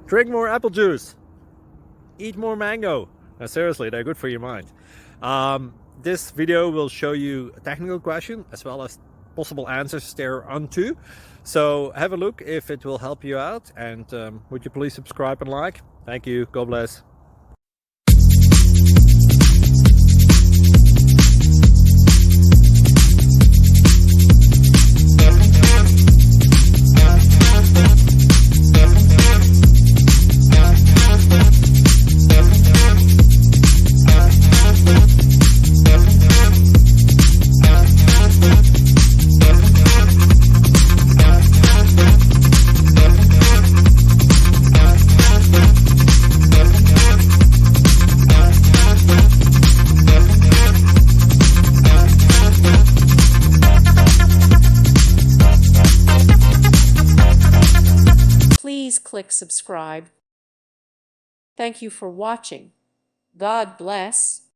Drink more apple juice. Eat more mango. Now, seriously, they're good for your mind. This video will show you a technical question as well as possible answers thereunto. So have a look if it will help you out, and would you please subscribe and like? Thank you. God bless. Please click subscribe. Thank you for watching. God bless.